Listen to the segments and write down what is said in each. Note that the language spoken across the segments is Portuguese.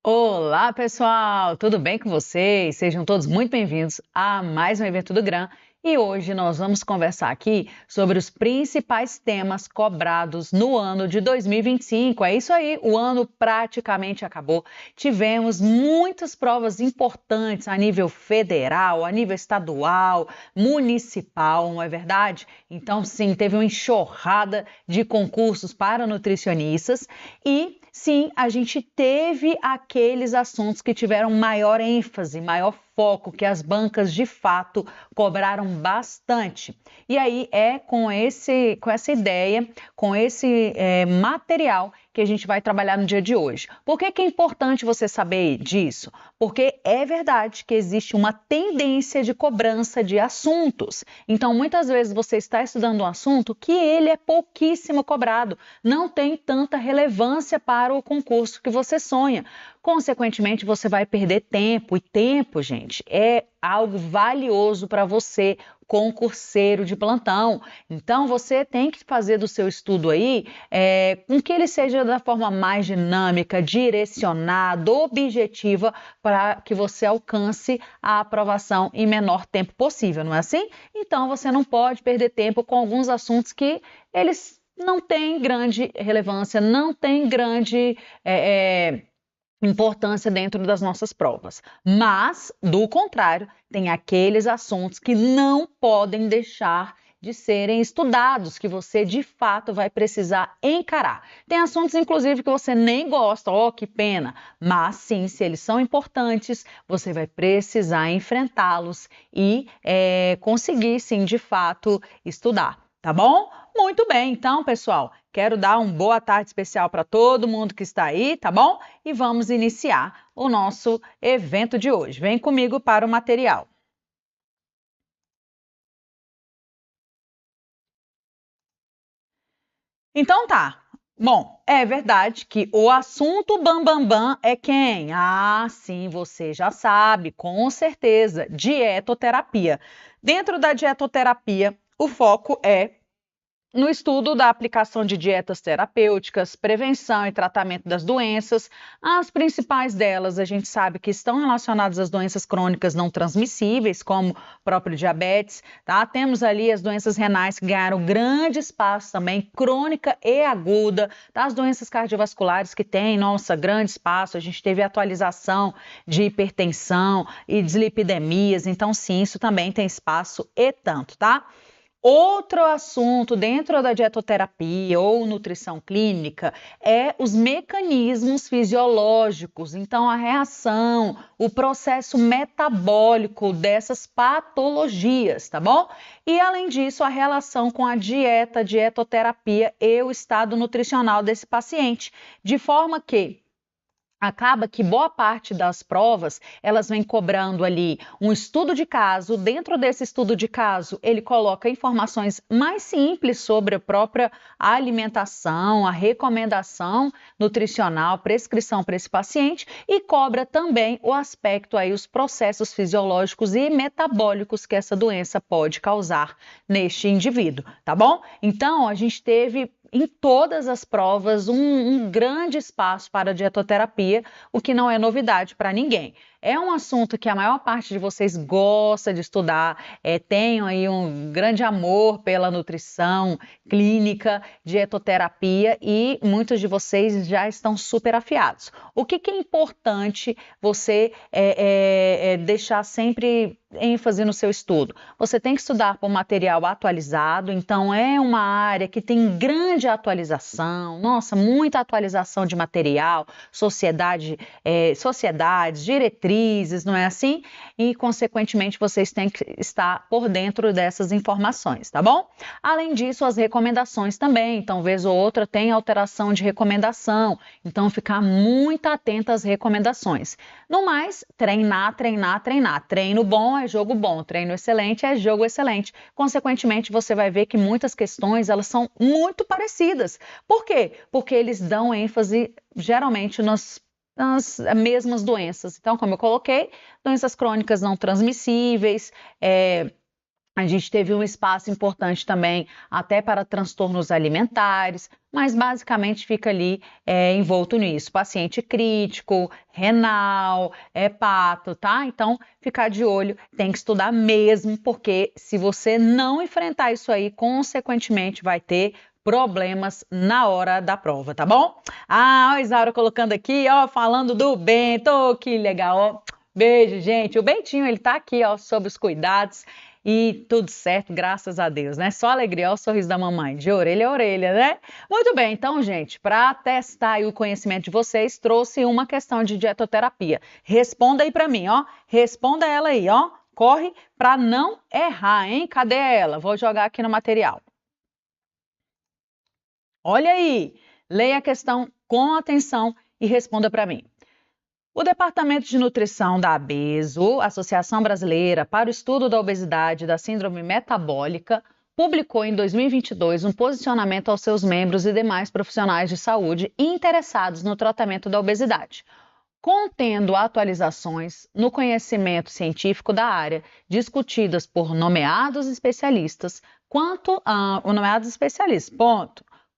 Olá, pessoal! Tudo bem com vocês? Sejam todos muito bem-vindos a mais um evento do GRAM. E hoje nós vamos conversar aqui sobre os principais temas cobrados no ano de 2025. É isso aí, o ano praticamente acabou. Tivemos muitas provas importantes a nível federal, a nível estadual, municipal, não é verdade? Então, sim, teve uma enxurrada de concursos para nutricionistas e sim, a gente teve aqueles assuntos que tiveram maior ênfase, maior foco, que as bancas de fato cobraram bastante. E aí é com essa ideia, com esse material que a gente vai trabalhar no dia de hoje. Por que é importante você saber disso? Porque é verdade que existe uma tendência de cobrança de assuntos. Então, muitas vezes você está estudando um assunto que ele é pouquíssimo cobrado, não tem tanta relevância para o concurso que você sonha. Consequentemente, você vai perder tempo, e tempo, gente, é algo valioso para você, concurseiro de plantão. Então, você tem que fazer do seu estudo aí com que ele seja da forma mais dinâmica, direcionada, objetiva, para que você alcance a aprovação em menor tempo possível, não é assim? Então, você não pode perder tempo com alguns assuntos que eles não têm grande relevância, não têm grande importância dentro das nossas provas. Mas, do contrário, tem aqueles assuntos que não podem deixar de serem estudados, que você de fato vai precisar encarar. Tem assuntos, inclusive, que você nem gosta, oh, que pena, mas sim, se eles são importantes, você vai precisar enfrentá-los e conseguir, sim, de fato, estudar, tá bom? Muito bem, então, pessoal, quero dar uma boa tarde especial para todo mundo que está aí, tá bom? E vamos iniciar o nosso evento de hoje. Vem comigo para o material. Então tá. Bom, é verdade que o assunto bam bam é quem? Ah, sim, você já sabe, com certeza, dietoterapia. Dentro da dietoterapia, o foco é no estudo da aplicação de dietas terapêuticas, prevenção e tratamento das doenças. As principais delas a gente sabe que estão relacionadas às doenças crônicas não transmissíveis, como o próprio diabetes, tá? Temos ali as doenças renais que ganharam grande espaço também, crônica e aguda, tá? As doenças cardiovasculares que têm, nossa, grande espaço. A gente teve atualização de hipertensão e dislipidemias, então sim, isso também tem espaço e tanto, tá? Outro assunto dentro da dietoterapia ou nutrição clínica é os mecanismos fisiológicos, então a reação, o processo metabólico dessas patologias, tá bom? E além disso, a relação com a dieta, dietoterapia e o estado nutricional desse paciente, de forma que acaba que boa parte das provas, elas vêm cobrando ali um estudo de caso. Dentro desse estudo de caso, ele coloca informações mais simples sobre a própria alimentação, a recomendação nutricional, prescrição para esse paciente e cobra também o aspecto aí, os processos fisiológicos e metabólicos que essa doença pode causar neste indivíduo, tá bom? Então, a gente teve em todas as provas um grande espaço para a dietoterapia, o que não é novidade para ninguém. É um assunto que a maior parte de vocês gosta de estudar, tem aí um grande amor pela nutrição clínica, dietoterapia e muitos de vocês já estão super afiados. O que é importante você deixar sempre ênfase no seu estudo? Você tem que estudar por material atualizado, então é uma área que tem grande atualização, nossa, muita atualização de material, sociedades, diretrizes, não é assim? E, consequentemente, vocês têm que estar por dentro dessas informações, tá bom? Além disso, as recomendações também, então, vez ou outra, tem alteração de recomendação, então, ficar muito atenta às recomendações. No mais, treinar, treinar, treinar. Treino bom é jogo bom, treino excelente é jogo excelente. Consequentemente, você vai ver que muitas questões, elas são muito parecidas. Por quê? Porque eles dão ênfase, geralmente, nas mesmas doenças. Então, como eu coloquei, doenças crônicas não transmissíveis, A gente teve um espaço importante também até para transtornos alimentares, mas basicamente fica ali envolto nisso. Paciente crítico, renal, hepato, tá? Então, ficar de olho, tem que estudar mesmo, porque se você não enfrentar isso aí, consequentemente vai ter problemas na hora da prova, tá bom? Ah, a Isaura colocando aqui, ó, falando do Bento, que legal, ó. Beijo, gente. O Bentinho, ele tá aqui, ó, sobre os cuidados. E tudo certo, graças a Deus, né? Só alegria, olha o sorriso da mamãe, de orelha a orelha, né? Muito bem, então, gente, para testar aí o conhecimento de vocês, trouxe uma questão de dietoterapia. Responda aí para mim, ó. Responda ela aí, ó. Corre para não errar, hein? Cadê ela? Vou jogar aqui no material. Olha aí, leia a questão com atenção e responda para mim. O Departamento de Nutrição da ABESO, Associação Brasileira para o Estudo da Obesidade e da Síndrome Metabólica, publicou em 2022 um posicionamento aos seus membros e demais profissionais de saúde interessados no tratamento da obesidade, contendo atualizações no conhecimento científico da área, discutidas por nomeados especialistas,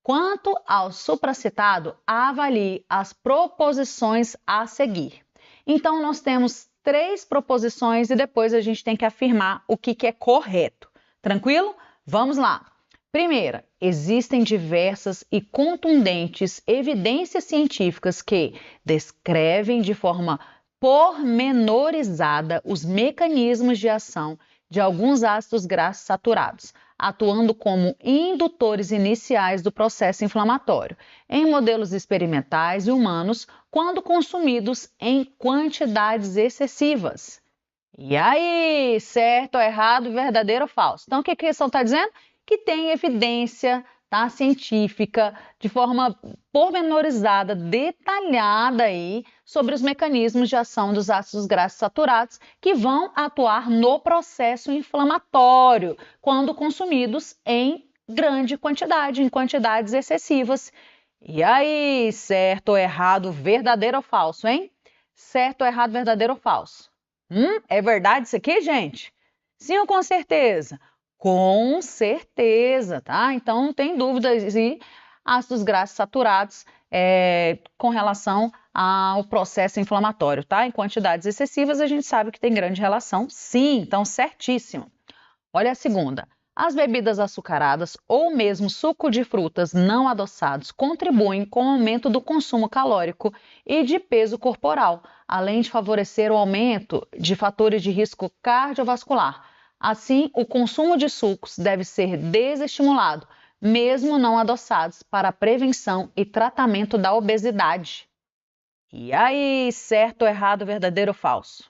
Quanto ao supracitado, avalie as proposições a seguir. Então, nós temos 3 proposições e depois a gente tem que afirmar o que é correto. Tranquilo? Vamos lá. Primeira, existem diversas e contundentes evidências científicas que descrevem de forma pormenorizada os mecanismos de ação de alguns ácidos graxos saturados, atuando como indutores iniciais do processo inflamatório, em modelos experimentais e humanos, quando consumidos em quantidades excessivas. E aí, certo ou errado, verdadeiro ou falso? Então, o que a questão está dizendo? Que tem evidência, tá, científica, de forma pormenorizada, detalhada aí, sobre os mecanismos de ação dos ácidos graxos saturados que vão atuar no processo inflamatório quando consumidos em grande quantidade, em quantidades excessivas. E aí, certo ou errado, verdadeiro ou falso, hein? Certo ou errado, verdadeiro ou falso? É verdade isso aqui, gente? Sim ou com certeza? Com certeza, tá? Então, não tem dúvidas e ácidos graxos saturados com relação ao processo inflamatório, tá? Em quantidades excessivas, a gente sabe que tem grande relação, sim, então certíssimo. Olha a segunda. As bebidas açucaradas ou mesmo suco de frutas não adoçados contribuem com o aumento do consumo calórico e de peso corporal, além de favorecer o aumento de fatores de risco cardiovascular. Assim, o consumo de sucos deve ser desestimulado, mesmo não adoçados, para a prevenção e tratamento da obesidade. E aí, certo ou errado, verdadeiro ou falso?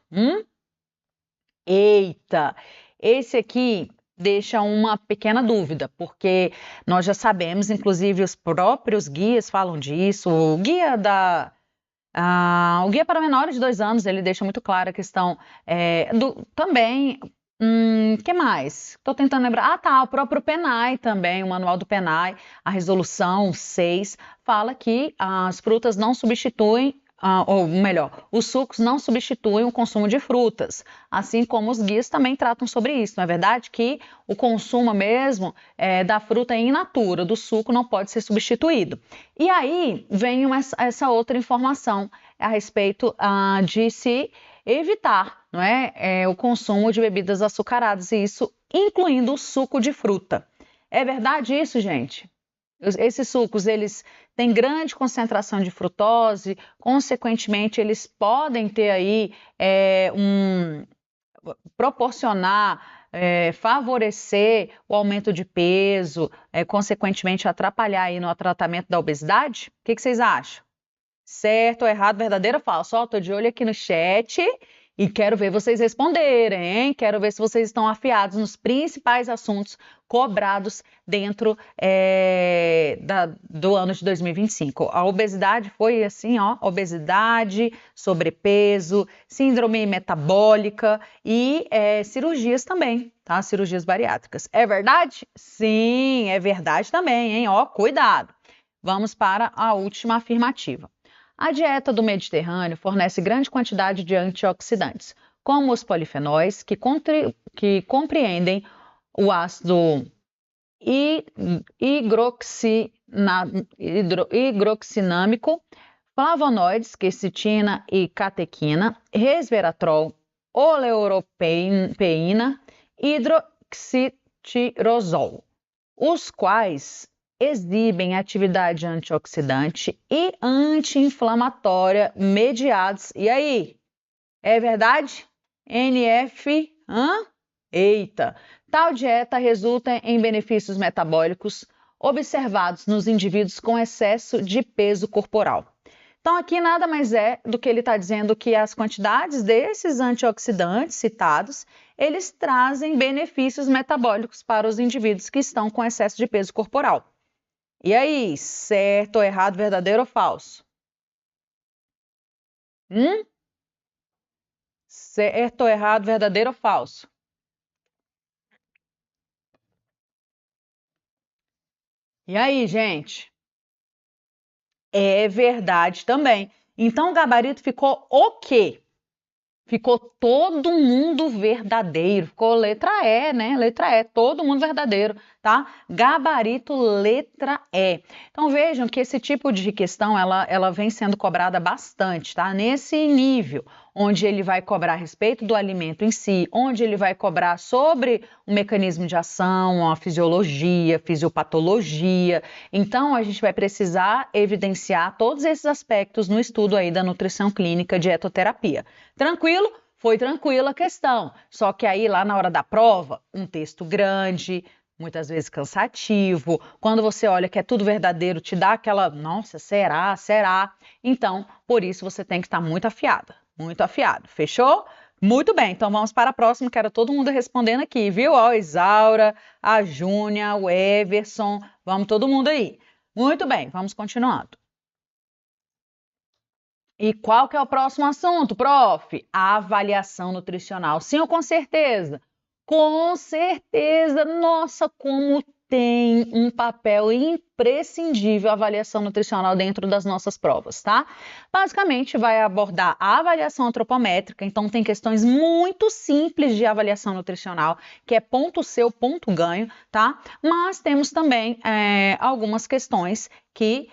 Eita, esse aqui deixa uma pequena dúvida, porque nós já sabemos, inclusive os próprios guias falam disso, o guia para menores de 2 anos, ele deixa muito clara a questão também. Que mais? Estou tentando lembrar. O próprio PENAI também, o manual do PENAI, a resolução 6, fala que as frutas não substituem, ou melhor, os sucos não substituem o consumo de frutas, assim como os guias também tratam sobre isso, não é verdade? Que o consumo mesmo da fruta in natura, do suco, não pode ser substituído. E aí vem essa outra informação a respeito de se evitar, não é, o consumo de bebidas açucaradas, e isso incluindo o suco de fruta. É verdade isso, gente? Esses sucos, eles têm grande concentração de frutose, consequentemente, eles podem ter aí proporcionar, favorecer o aumento de peso, consequentemente atrapalhar aí no tratamento da obesidade? O que vocês acham? Certo ou errado, verdadeiro ou falso? Ó, tô de olho aqui no chat e quero ver vocês responderem, hein? Quero ver se vocês estão afiados nos principais assuntos cobrados dentro do ano de 2025. A obesidade foi assim, ó, obesidade, sobrepeso, síndrome metabólica e cirurgias também, tá? Cirurgias bariátricas. É verdade? Sim, é verdade também, hein? Ó, cuidado. Vamos para a última afirmativa. A dieta do Mediterrâneo fornece grande quantidade de antioxidantes, como os polifenóis, que compreendem o ácido hidroxinâmico, flavonoides, quercetina e catequina, resveratrol, oleuropeína, hidroxitirosol, os quais exibem atividade antioxidante e anti-inflamatória mediados. E aí? É verdade? NF? Eita! Tal dieta resulta em benefícios metabólicos observados nos indivíduos com excesso de peso corporal. Então, aqui nada mais é do que ele está dizendo que as quantidades desses antioxidantes citados, eles trazem benefícios metabólicos para os indivíduos que estão com excesso de peso corporal. E aí, certo ou errado, verdadeiro ou falso? Certo ou errado, verdadeiro ou falso? E aí, gente? É verdade também. Então, o gabarito ficou o quê? Ficou todo mundo verdadeiro. Ficou letra E, né? Letra E, todo mundo verdadeiro, tá? Gabarito letra E. Então vejam que esse tipo de questão, ela vem sendo cobrada bastante, tá? Nesse nível, onde ele vai cobrar a respeito do alimento em si, onde ele vai cobrar sobre o mecanismo de ação, a fisiologia, fisiopatologia. Então, a gente vai precisar evidenciar todos esses aspectos no estudo aí da nutrição clínica dietoterapia. Tranquilo? Foi tranquila a questão. Só que aí, lá na hora da prova, um texto grande, muitas vezes cansativo. Quando você olha que é tudo verdadeiro, te dá aquela, nossa, será? Será? Então, por isso você tem que estar muito afiada, muito afiado. Fechou? Muito bem, então vamos para a próxima. Quero todo mundo respondendo aqui, viu? Ó, Isaura, a Júnia, o Everson, vamos todo mundo aí. Muito bem, vamos continuando. E qual que é o próximo assunto, prof? A avaliação nutricional. Sim ou com certeza? Com certeza! Nossa, como tem um papel imprescindível a avaliação nutricional dentro das nossas provas, tá? Basicamente, vai abordar a avaliação antropométrica, então tem questões muito simples de avaliação nutricional, que é ponto seu, ponto ganho, tá? Mas temos também algumas questões que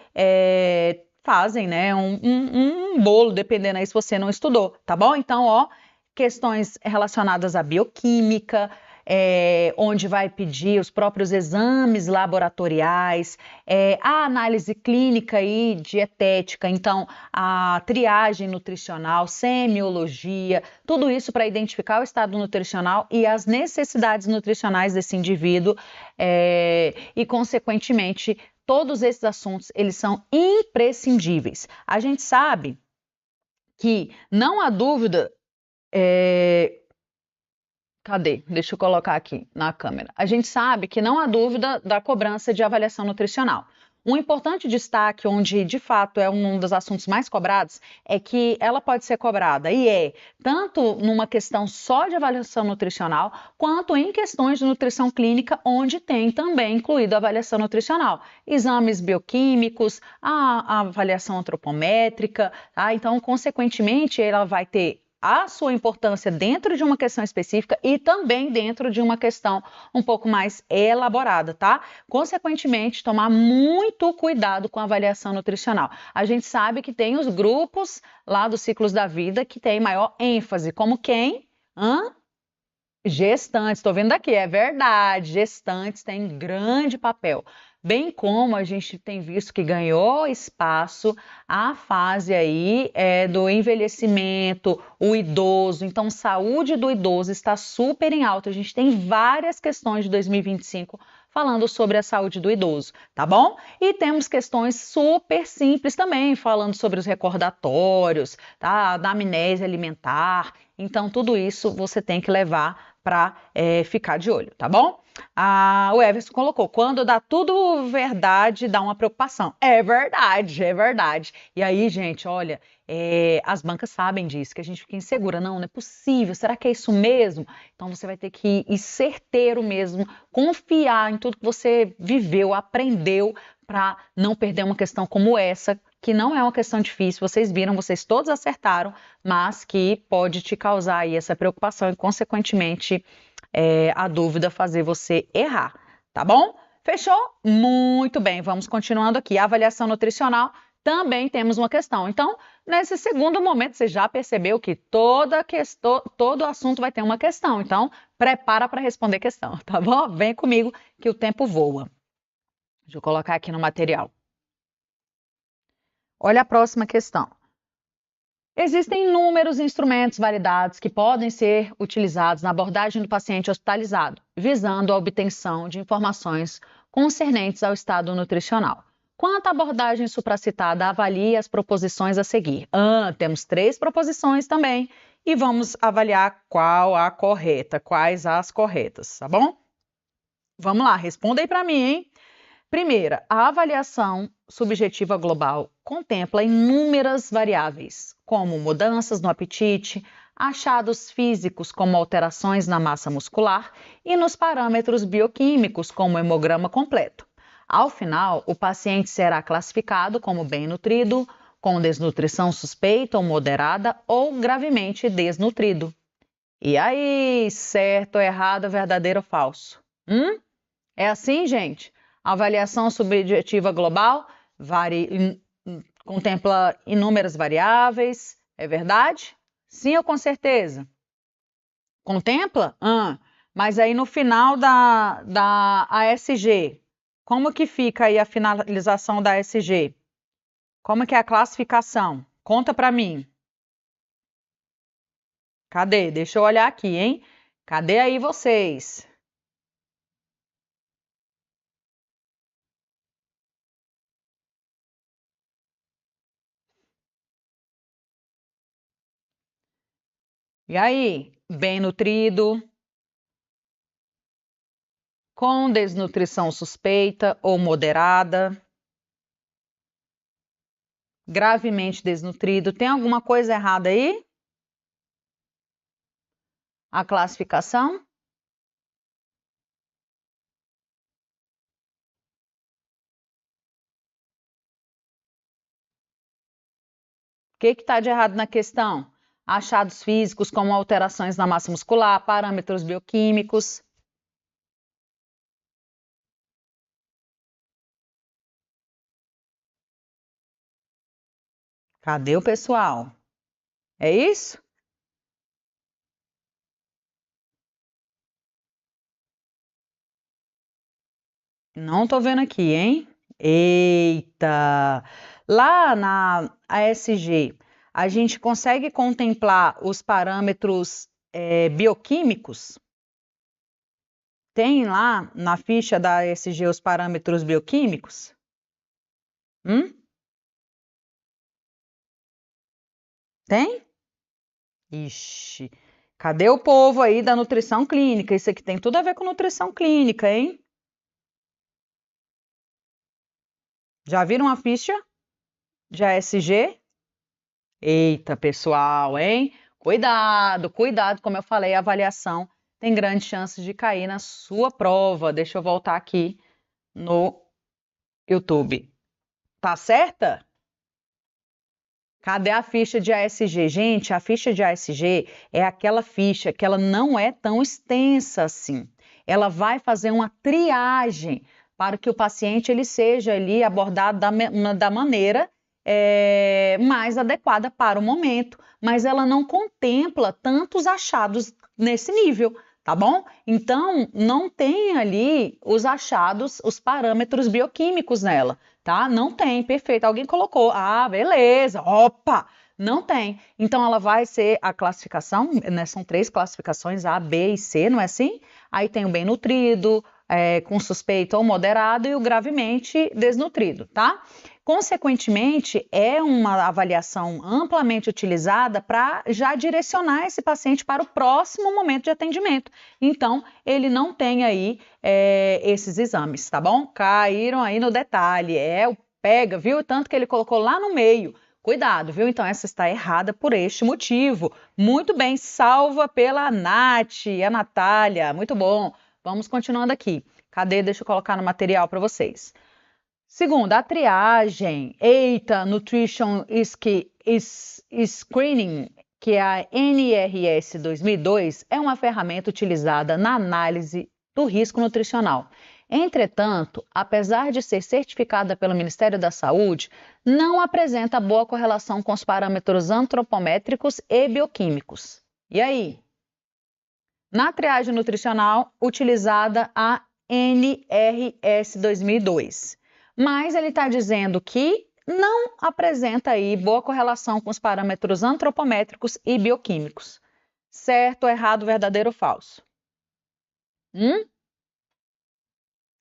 fazem, né, um bolo, dependendo aí se você não estudou, tá bom? Então, ó, questões relacionadas à bioquímica, onde vai pedir os próprios exames laboratoriais, a análise clínica e dietética, então a triagem nutricional, semiologia, tudo isso para identificar o estado nutricional e as necessidades nutricionais desse indivíduo e, consequentemente, todos esses assuntos, eles são imprescindíveis. A gente sabe que não há dúvida. Cadê? Deixa eu colocar aqui na câmera. A gente sabe que não há dúvida da cobrança de avaliação nutricional. Um importante destaque, onde de fato é um dos assuntos mais cobrados, é que ela pode ser cobrada e tanto numa questão só de avaliação nutricional, quanto em questões de nutrição clínica, onde tem também incluído a avaliação nutricional. Exames bioquímicos, a avaliação antropométrica, tá? Então, consequentemente, ela vai ter a sua importância dentro de uma questão específica e também dentro de uma questão um pouco mais elaborada, tá? Consequentemente, tomar muito cuidado com a avaliação nutricional. A gente sabe que tem os grupos lá dos ciclos da vida que tem maior ênfase, como quem? Gestantes, estou vendo aqui, é verdade, gestantes têm grande papel. Bem como a gente tem visto que ganhou espaço a fase aí do envelhecimento, o idoso. Então, saúde do idoso está super em alta. A gente tem várias questões de 2025 falando sobre a saúde do idoso, tá bom? E temos questões super simples também, falando sobre os recordatórios, tá? Da amnésia alimentar. Então, tudo isso você tem que levar para ficar de olho, tá bom? O Everson colocou, quando dá tudo verdade, dá uma preocupação. É verdade, é verdade. E aí, gente, olha, as bancas sabem disso, que a gente fica insegura. Não é possível, será que é isso mesmo? Então, você vai ter que ir certeiro mesmo, confiar em tudo que você viveu, aprendeu, para não perder uma questão como essa, que não é uma questão difícil, vocês viram, vocês todos acertaram, mas que pode te causar aí essa preocupação e, consequentemente, a dúvida fazer você errar, tá bom? Fechou? Muito bem, vamos continuando aqui. A avaliação nutricional, também temos uma questão. Então, nesse segundo momento, você já percebeu que todo assunto vai ter uma questão. Então, prepara para responder questão, tá bom? Vem comigo que o tempo voa. Deixa eu colocar aqui no material. Olha a próxima questão. Existem inúmeros instrumentos validados que podem ser utilizados na abordagem do paciente hospitalizado, visando a obtenção de informações concernentes ao estado nutricional. Quanto à abordagem supracitada, avalie as proposições a seguir. Temos 3 proposições também e vamos avaliar qual a correta, quais as corretas, tá bom? Vamos lá, responda aí para mim, hein? Primeira, a avaliação subjetiva global contempla inúmeras variáveis, como mudanças no apetite, achados físicos como alterações na massa muscular e nos parâmetros bioquímicos como hemograma completo. Ao final, o paciente será classificado como bem nutrido, com desnutrição suspeita ou moderada ou gravemente desnutrido. E aí, certo ou errado, verdadeiro ou falso? É assim, gente? A avaliação subjetiva global contempla inúmeras variáveis, é verdade? Sim ou com certeza? Contempla? Mas aí no final da ASG, como que fica aí a finalização da ASG? Como que é a classificação? Conta para mim. Cadê? Deixa eu olhar aqui, hein? Cadê aí vocês? E aí? Bem nutrido, com desnutrição suspeita ou moderada, gravemente desnutrido. Tem alguma coisa errada aí? A classificação? O que está de errado na questão? Achados físicos como alterações na massa muscular, parâmetros bioquímicos. Cadê o pessoal? É isso? Não estou vendo aqui, hein? Eita! Lá na ASG, a gente consegue contemplar os parâmetros bioquímicos? Tem lá na ficha da ASG os parâmetros bioquímicos? Tem? Ixi, cadê o povo aí da nutrição clínica? Isso aqui tem tudo a ver com nutrição clínica, hein? Já viram a ficha de ASG? Eita, pessoal, hein? Cuidado, cuidado, como eu falei, a avaliação tem grande chance de cair na sua prova. Deixa eu voltar aqui no YouTube. Tá certa? Cadê a ficha de ASG? Gente, a ficha de ASG é aquela ficha que ela não é tão extensa assim. Ela vai fazer uma triagem para que o paciente ele seja ali abordado da maneira mais adequada para o momento, mas ela não contempla tantos achados nesse nível, tá bom? Então, não tem ali os achados, os parâmetros bioquímicos nela, tá? Não tem, perfeito. Alguém colocou, beleza, opa! Não tem. Então, ela vai ser a classificação, né? São 3 classificações, A, B e C, não é assim? Aí tem o bem nutrido, com suspeita ou moderado, e o gravemente desnutrido, tá? Consequentemente, é uma avaliação amplamente utilizada para já direcionar esse paciente para o próximo momento de atendimento. Então, ele não tem aí esses exames, tá bom? Caíram aí no detalhe, o pega, viu? Tanto que ele colocou lá no meio. Cuidado, viu? Então, essa está errada por este motivo. Muito bem, salva pela Nath, a Natália. Muito bom. Vamos continuando aqui. Cadê? Deixa eu colocar no material para vocês. Segundo, a triagem. Eita, Nutrition Screening que a NRS 2002 é uma ferramenta utilizada na análise do risco nutricional. Entretanto, apesar de ser certificada pelo Ministério da Saúde, não apresenta boa correlação com os parâmetros antropométricos e bioquímicos. E aí? Na triagem nutricional, utilizada a NRS 2002. Mas ele está dizendo que não apresenta aí boa correlação com os parâmetros antropométricos e bioquímicos. Certo, errado, verdadeiro ou falso?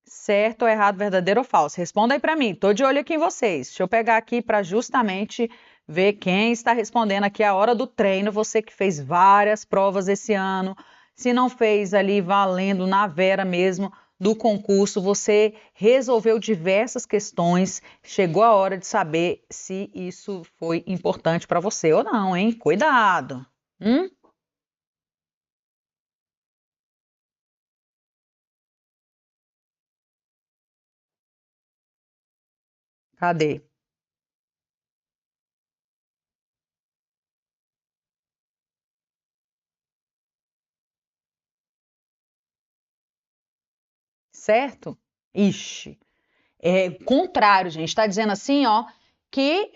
Certo, errado, verdadeiro ou falso? Responda aí para mim. Tô de olho aqui em vocês. Deixa eu pegar aqui para justamente ver quem está respondendo aqui a hora do treino. Você que fez várias provas esse ano. Se não fez ali valendo na vera mesmo do concurso, você resolveu diversas questões. Chegou a hora de saber se isso foi importante para você ou não, hein? Cuidado. Cadê? Certo? Ixi. É contrário, gente. Está dizendo assim, ó, que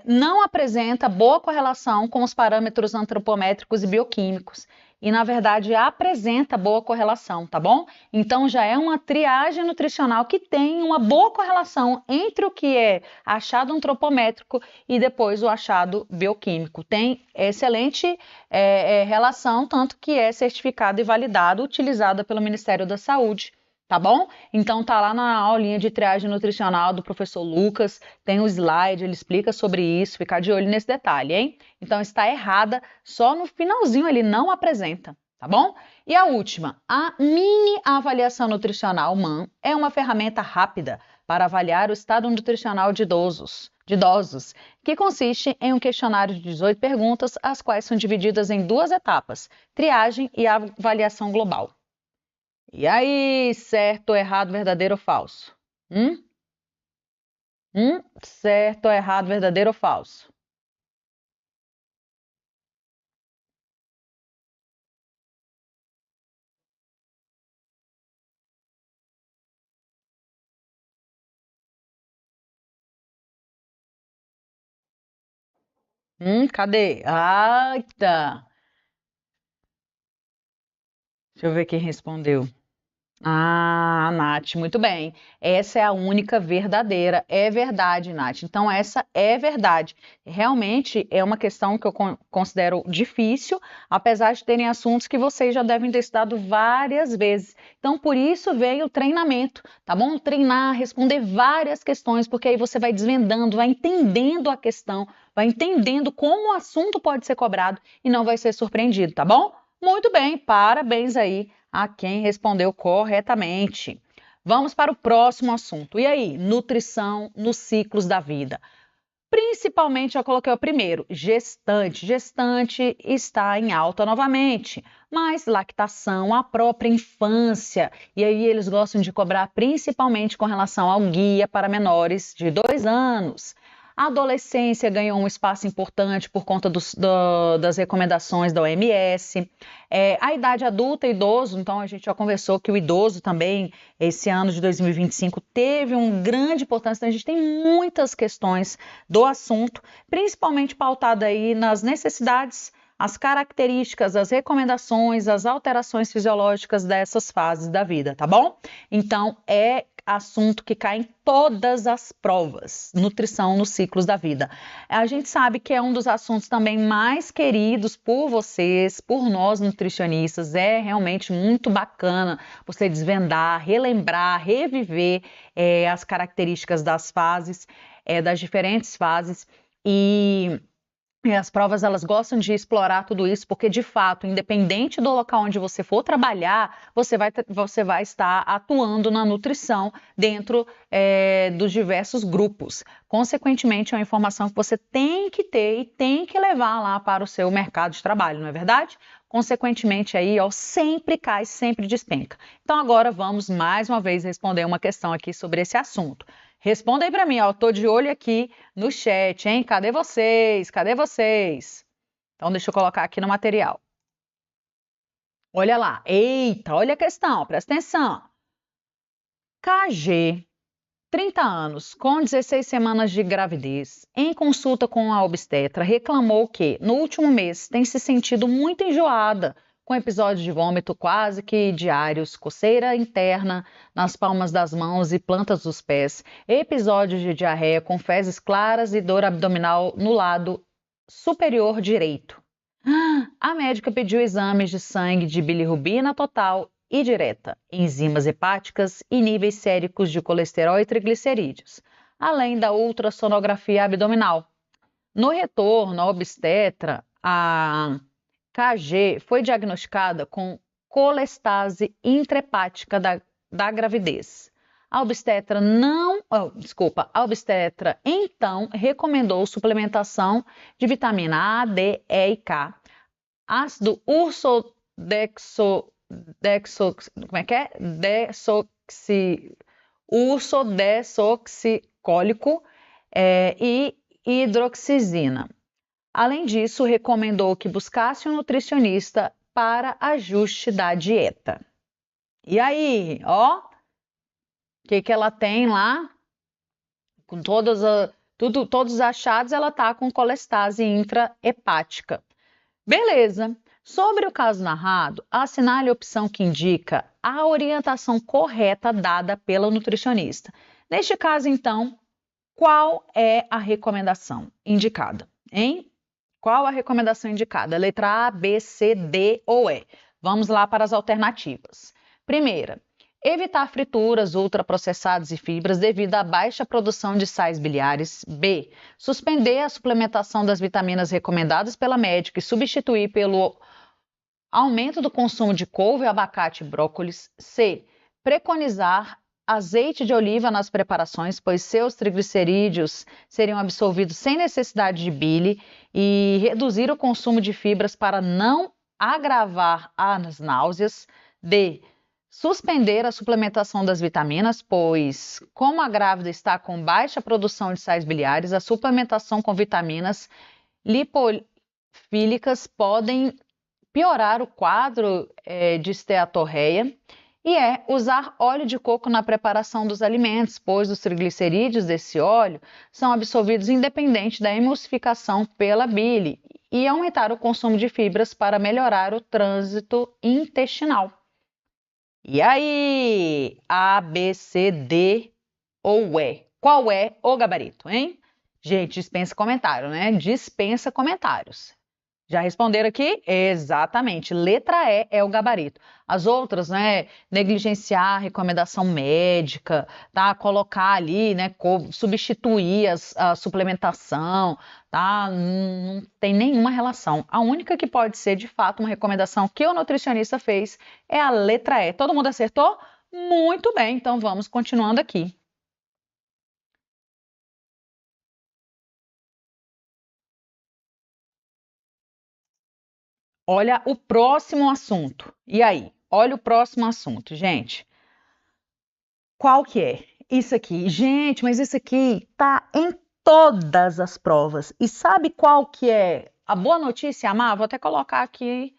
não apresenta boa correlação com os parâmetros antropométricos e bioquímicos. E, na verdade, apresenta boa correlação, tá bom? Então, já é uma triagem nutricional que tem uma boa correlação entre o que é achado antropométrico e depois o achado bioquímico. Tem excelente relação, tanto que é certificado e validado, utilizada pelo Ministério da Saúde. Tá bom? Então tá lá na aulinha de triagem nutricional do professor Lucas, tem o slide, ele explica sobre isso, ficar de olho nesse detalhe, hein? Então está errada, só no finalzinho ele não apresenta, tá bom? E a última, a mini avaliação nutricional MAN é uma ferramenta rápida para avaliar o estado nutricional de idosos, que consiste em um questionário de 18 perguntas, as quais são divididas em duas etapas, triagem e avaliação global. E aí, certo, errado, verdadeiro ou falso? Certo, errado, verdadeiro ou falso? Cadê? Eita! Deixa eu ver quem respondeu. Ah, Nath, muito bem. Essa é a única verdadeira. É verdade, Nath. Então, essa é verdade. Realmente é uma questão que eu considero difícil, apesar de terem assuntos que vocês já devem ter estudado várias vezes. Então, por isso veio o treinamento, tá bom? Treinar, responder várias questões, porque aí você vai desvendando, vai entendendo a questão, vai entendendo como o assunto pode ser cobrado e não vai ser surpreendido, tá bom? Muito bem, parabéns aí a quem respondeu corretamente. Vamos para o próximo assunto. E aí, nutrição nos ciclos da vida. Principalmente, eu coloquei o primeiro, gestante. Gestante está em alta novamente, mas lactação, a própria infância. E aí eles gostam de cobrar principalmente com relação ao guia para menores de 2 anos. A adolescência ganhou um espaço importante por conta das recomendações da OMS. A idade adulta e idoso, então a gente já conversou que o idoso também, esse ano de 2025, teve uma grande importância. Então a gente tem muitas questões do assunto, principalmente pautada aí nas necessidades, as características, as recomendações, as alterações fisiológicas dessas fases da vida, tá bom? Então, é assunto que cai em todas as provas, nutrição nos ciclos da vida. A gente sabe que é um dos assuntos também mais queridos por vocês, por nós nutricionistas. É realmente muito bacana você desvendar, relembrar, reviver as características das fases, das diferentes fases e as provas, elas gostam de explorar tudo isso, porque, de fato, independente do local onde você for trabalhar, você vai estar atuando na nutrição dentro dos diversos grupos. Consequentemente, é uma informação que você tem que ter e tem que levar lá para o seu mercado de trabalho, não é verdade? Consequentemente, aí, ó, sempre cai, sempre despenca. Então, agora vamos mais uma vez responder uma questão aqui sobre esse assunto. Responda aí para mim, ó, tô de olho aqui no chat, hein? Cadê vocês? Cadê vocês? Então, deixa eu colocar aqui no material. Olha lá. Eita, olha a questão, presta atenção. KG, 30 anos, com 16 semanas de gravidez, em consulta com a obstetra, reclamou que, no último mês, tem se sentido muito enjoada, com episódios de vômito quase que diários, coceira interna nas palmas das mãos e plantas dos pés, episódios de diarreia com fezes claras e dor abdominal no lado superior direito. A médica pediu exames de sangue de bilirrubina total e direta, enzimas hepáticas e níveis séricos de colesterol e triglicerídeos, além da ultrassonografia abdominal. No retorno, a obstetra, a KG, foi diagnosticada com colestase intrahepática da gravidez. A obstetra então recomendou suplementação de vitamina A, D, E e K, ácido ursodesoxicólico e hidroxizina. Além disso, recomendou que buscasse um nutricionista para ajuste da dieta. E aí, ó, o que ela tem lá? Com todos os achados, ela tá com colestase intrahepática. Beleza. Sobre o caso narrado, assinale a opção que indica a orientação correta dada pela nutricionista. Neste caso, então, qual é a recomendação indicada, hein? Qual a recomendação indicada? Letra A, B, C, D ou E? Vamos lá para as alternativas. Primeira, evitar frituras, ultraprocessados e fibras devido à baixa produção de sais biliares. B, suspender a suplementação das vitaminas recomendadas pela médica e substituir pelo aumento do consumo de couve, abacate e brócolis. C, preconizar azeite de oliva nas preparações, pois seus triglicerídeos seriam absorvidos sem necessidade de bile, e reduzir o consumo de fibras para não agravar as náuseas. D, suspender a suplementação das vitaminas, pois, como a grávida está com baixa produção de sais biliares, a suplementação com vitaminas lipofílicas podem piorar o quadro de esteatorreia. E usar óleo de coco na preparação dos alimentos, pois os triglicerídeos desse óleo são absorvidos independente da emulsificação pela bile, e aumentar o consumo de fibras para melhorar o trânsito intestinal. E aí, A, B, C, D ou E? Qual é o gabarito, hein? Gente, dispensa comentário, né? Dispensa comentários. Já responderam aqui? Exatamente. Letra E é o gabarito. As outras, né? Negligenciar a recomendação médica, tá? Colocar ali, né? Substituir a suplementação, tá? Não tem nenhuma relação. A única que pode ser, de fato, uma recomendação que o nutricionista fez é a letra E. Todo mundo acertou? Muito bem, então vamos continuando aqui. Olha o próximo assunto. E aí? Olha o próximo assunto, gente. Qual que é? Isso aqui. Gente, mas isso aqui tá em todas as provas. E sabe qual que é a boa notícia, Amar? Vou até colocar aqui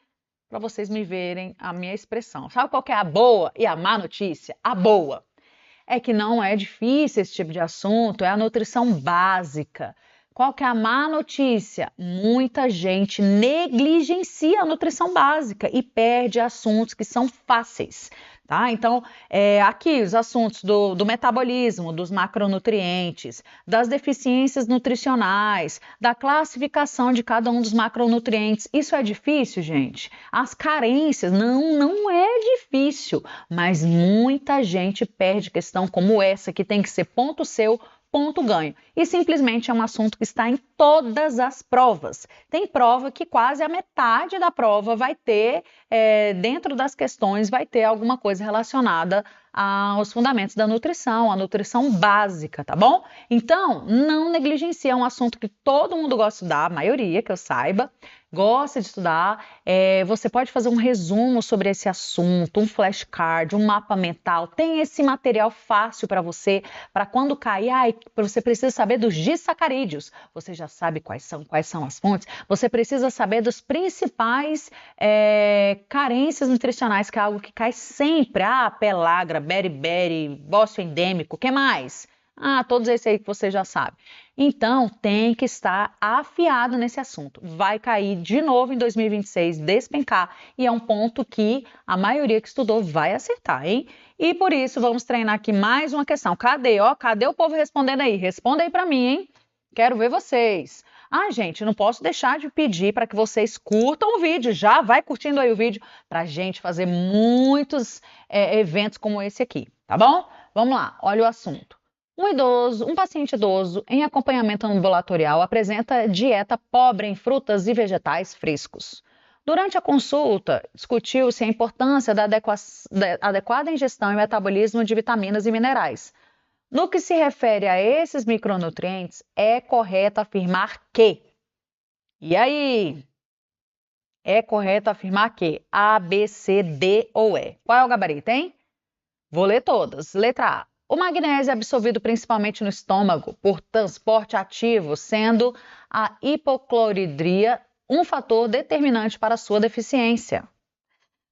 para vocês me verem a minha expressão. Sabe qual que é a boa e a má notícia? A boa é que não é difícil esse tipo de assunto, é a nutrição básica. Qual que é a má notícia? Muita gente negligencia a nutrição básica e perde assuntos que são fáceis, tá? Então, aqui os assuntos do metabolismo, dos macronutrientes, das deficiências nutricionais, da classificação de cada um dos macronutrientes. Isso é difícil, gente? As carências, não é difícil, mas muita gente perde questão como essa, que tem que ser ponto seu, ponto ganho. E simplesmente é um assunto que está em todas as provas. Tem prova que quase a metade da prova vai ter, dentro das questões, vai ter alguma coisa relacionada os fundamentos da nutrição, a nutrição básica, tá bom? Então, não negligencie, é um assunto que todo mundo gosta de estudar, a maioria que eu saiba, gosta de estudar. Você pode fazer um resumo sobre esse assunto, um flashcard, um mapa mental. Tem esse material fácil para você, para quando cair, você precisa saber dos disacarídeos. Você já sabe quais são as fontes. Você precisa saber dos principais carências nutricionais, que é algo que cai sempre. Pelagra, beriberi, bócio endêmico, o que mais? Todos esses aí que você já sabe. Então, tem que estar afiado nesse assunto. Vai cair de novo em 2026, despencar. E é um ponto que a maioria que estudou vai acertar, hein? E por isso, vamos treinar aqui mais uma questão. Cadê? Cadê o povo respondendo aí? Responda aí para mim, hein? Quero ver vocês. Gente, não posso deixar de pedir para que vocês curtam o vídeo. Já vai curtindo aí o vídeo para a gente fazer muitos eventos como esse aqui, tá bom? Vamos lá, olha o assunto. Um paciente idoso em acompanhamento ambulatorial apresenta dieta pobre em frutas e vegetais frescos. Durante a consulta, discutiu-se a importância da adequada ingestão e metabolismo de vitaminas e minerais. No que se refere a esses micronutrientes, é correto afirmar que... E aí? É correto afirmar que A, B, C, D ou E. Qual é o gabarito, hein? Vou ler todas. Letra A. O magnésio é absorvido principalmente no estômago por transporte ativo, sendo a hipocloridria um fator determinante para sua deficiência.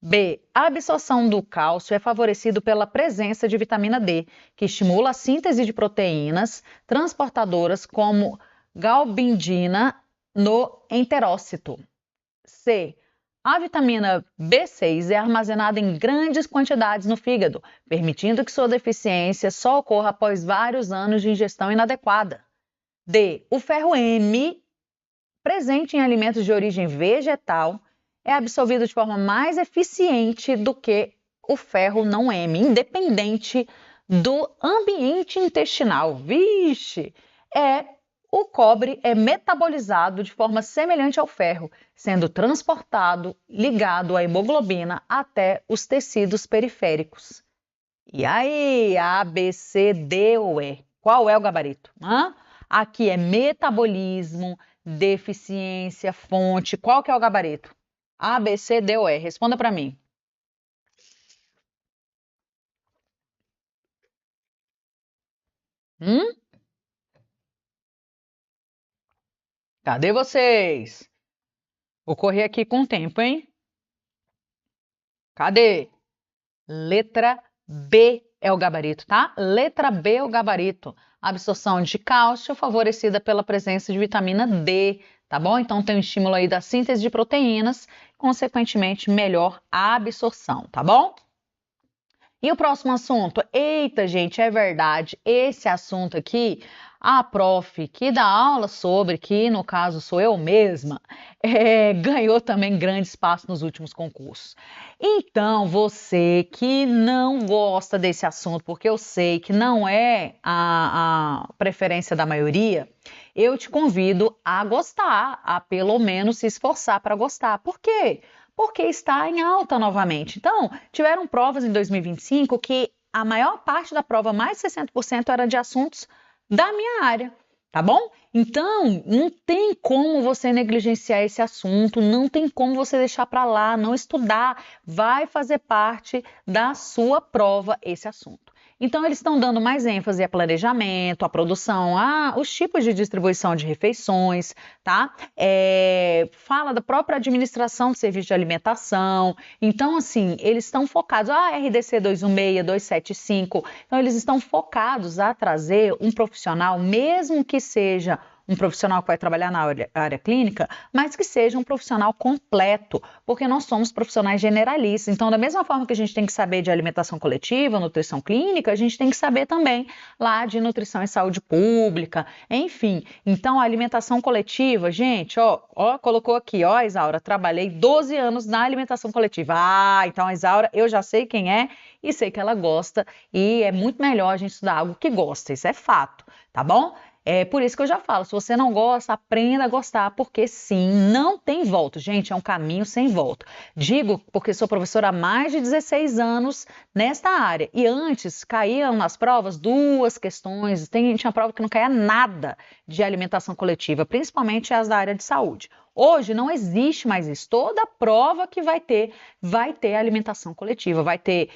B. A absorção do cálcio é favorecido pela presença de vitamina D, que estimula a síntese de proteínas transportadoras como galbindina no enterócito. C. A vitamina B6 é armazenada em grandes quantidades no fígado, permitindo que sua deficiência só ocorra após vários anos de ingestão inadequada. D. O ferro M, presente em alimentos de origem vegetal, é absorvido de forma mais eficiente do que o ferro não M, independente do ambiente intestinal. Vixe! O cobre é metabolizado de forma semelhante ao ferro, sendo transportado, ligado à hemoglobina até os tecidos periféricos. E aí, A, B, C, D ou E? Qual é o gabarito? Aqui é metabolismo, deficiência, fonte. Qual que é o gabarito? A, B, C, D ou E? Responda para mim. Cadê vocês? Vou correr aqui com o tempo, hein? Cadê? Letra B é o gabarito, tá? Letra B é o gabarito. Absorção de cálcio favorecida pela presença de vitamina D, tá bom? Então tem um estímulo aí da síntese de proteínas, consequentemente melhor a absorção, tá bom? E o próximo assunto? Eita, gente, é verdade. Esse assunto aqui, a prof que dá aula sobre, que no caso sou eu mesma, ganhou também grande espaço nos últimos concursos. Então, você que não gosta desse assunto, porque eu sei que não é a preferência da maioria, eu te convido a gostar, a pelo menos se esforçar para gostar. Por quê? Porque está em alta novamente. Então, tiveram provas em 2025 que a maior parte da prova, mais de 60%, era de assuntos da minha área, tá bom? Então, não tem como você negligenciar esse assunto, não tem como você deixar para lá, não estudar, vai fazer parte da sua prova esse assunto. Então, eles estão dando mais ênfase a planejamento, a produção, os tipos de distribuição de refeições, tá? Fala da própria administração de serviço de alimentação. Então, assim, eles estão focados, RDC 216, 275. Então, eles estão focados a trazer um profissional, mesmo que seja um profissional que vai trabalhar na área clínica, mas que seja um profissional completo, porque nós somos profissionais generalistas. Então, da mesma forma que a gente tem que saber de alimentação coletiva, nutrição clínica, a gente tem que saber também lá de nutrição e saúde pública, enfim. Então, a alimentação coletiva, gente, colocou aqui, Isaura, trabalhei 12 anos na alimentação coletiva. Então a Isaura, eu já sei quem é e sei que ela gosta, e é muito melhor a gente estudar algo que gosta, isso é fato, tá bom? É por isso que eu já falo, se você não gosta, aprenda a gostar, porque sim, não tem volta. Gente, é um caminho sem volta. Digo porque sou professora há mais de 16 anos nesta área. E antes caíam nas provas 2 questões, tinha prova que não caía nada de alimentação coletiva, principalmente as da área de saúde. Hoje não existe mais isso. Toda prova que vai ter alimentação coletiva, vai ter,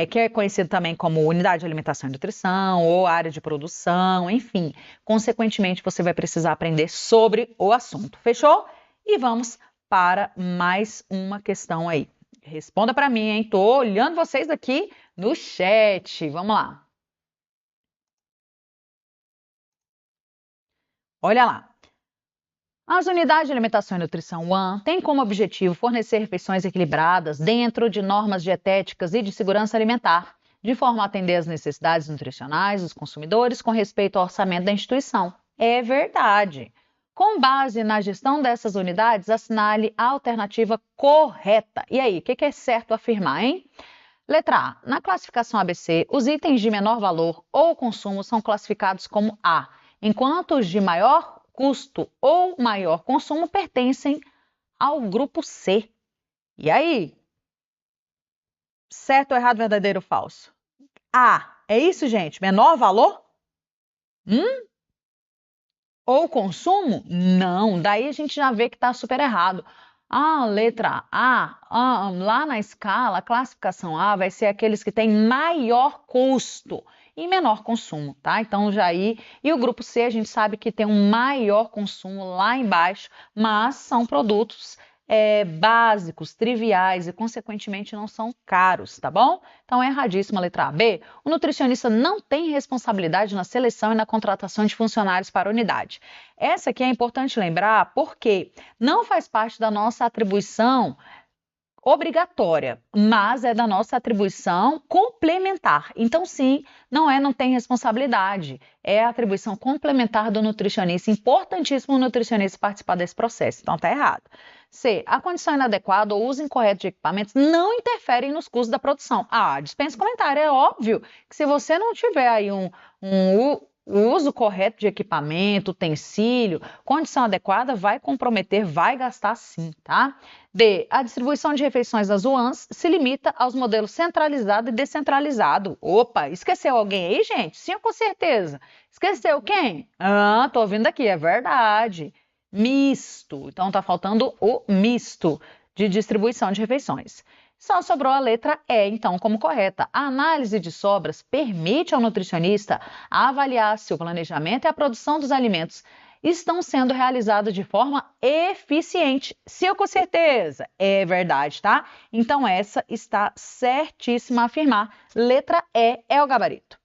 que é conhecido também como unidade de alimentação e nutrição, ou área de produção, enfim. Consequentemente, você vai precisar aprender sobre o assunto. Fechou? E vamos para mais uma questão aí. Responda para mim, hein? Tô olhando vocês aqui no chat. Vamos lá. Olha lá. As unidades de alimentação e nutrição UAN têm como objetivo fornecer refeições equilibradas dentro de normas dietéticas e de segurança alimentar, de forma a atender às necessidades nutricionais dos consumidores com respeito ao orçamento da instituição. É verdade. Com base na gestão dessas unidades, assinale a alternativa correta. E aí, o que é certo afirmar, hein? Letra A. Na classificação ABC, os itens de menor valor ou consumo são classificados como A, enquanto os de maior custo ou maior consumo pertencem ao grupo C. E aí? Certo ou errado, verdadeiro ou falso? A. É isso, gente? Menor valor? Ou consumo? Não. Daí a gente já vê que está super errado. A letra A, lá na escala, a classificação A vai ser aqueles que têm maior custo e menor consumo, tá? Então já aí, e o grupo C a gente sabe que tem um maior consumo lá embaixo, mas são produtos básicos, triviais e consequentemente não são caros, tá bom? Então é erradíssima a letra A. B, o nutricionista não tem responsabilidade na seleção e na contratação de funcionários para a unidade. Essa aqui é importante lembrar porque não faz parte da nossa atribuição obrigatória, mas é da nossa atribuição complementar. Então, sim, não tem responsabilidade. É a atribuição complementar do nutricionista. Importantíssimo o nutricionista participar desse processo. Então, tá errado. C. A condição inadequada ou uso incorreto de equipamentos não interferem nos custos da produção. Dispensa comentário. É óbvio que se você não tiver aí o uso correto de equipamento, utensílio, condição adequada, vai comprometer, vai gastar sim, tá? D. A distribuição de refeições das UANs se limita aos modelos centralizado e descentralizado. Opa, esqueceu alguém aí, gente? Sim, com certeza. Esqueceu quem? Tô ouvindo aqui, é verdade. Misto. Então tá faltando o misto de distribuição de refeições. Só sobrou a letra E, então, como correta. A análise de sobras permite ao nutricionista avaliar se o planejamento e a produção dos alimentos estão sendo realizados de forma eficiente. Sim, com certeza. É verdade, tá? Então, essa está certíssima a afirmar. Letra E é o gabarito.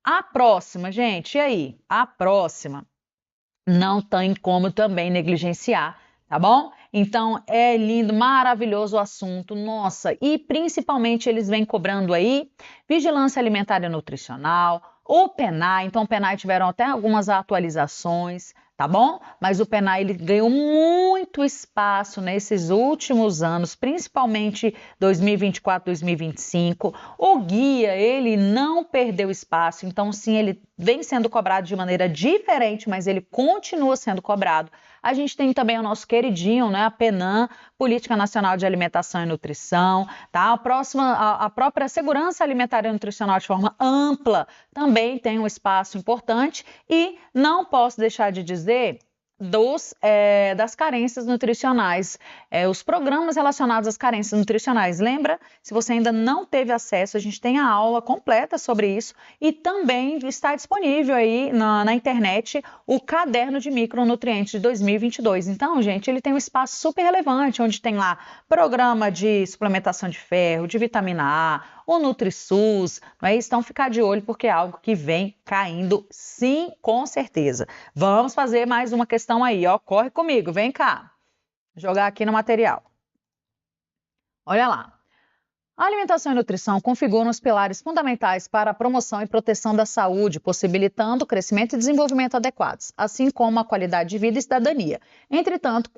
A próxima, gente, e aí? A próxima não tem como também negligenciar, tá bom? Então, é lindo, maravilhoso o assunto, nossa, e principalmente eles vêm cobrando aí vigilância alimentar e nutricional, o PENAI, então o PENAI tiveram até algumas atualizações, tá bom? Mas o PENAI ele ganhou muito espaço nesses últimos anos, principalmente 2024, 2025. O guia, ele não perdeu espaço, então sim, ele vem sendo cobrado de maneira diferente, mas ele continua sendo cobrado. A gente tem também o nosso queridinho, né, a PENAM, Política Nacional de Alimentação e Nutrição, tá? A própria segurança alimentar e nutricional de forma ampla também tem um espaço importante e não posso deixar de dizer das carências nutricionais, os programas relacionados às carências nutricionais. Lembra? Se você ainda não teve acesso, a gente tem a aula completa sobre isso e também está disponível aí na internet o Caderno de Micronutrientes de 2022. Então, gente, ele tem um espaço super relevante, onde tem lá programa de suplementação de ferro, de vitamina A, o NutriSUS, não é isso? Então, ficar de olho porque é algo que vem caindo, sim, com certeza. Vamos fazer mais uma questão aí, ó. Corre comigo, vem cá. Jogar aqui no material. Olha lá. A alimentação e nutrição configuram os pilares fundamentais para a promoção e proteção da saúde, possibilitando o crescimento e desenvolvimento adequados, assim como a qualidade de vida e cidadania. Entretanto,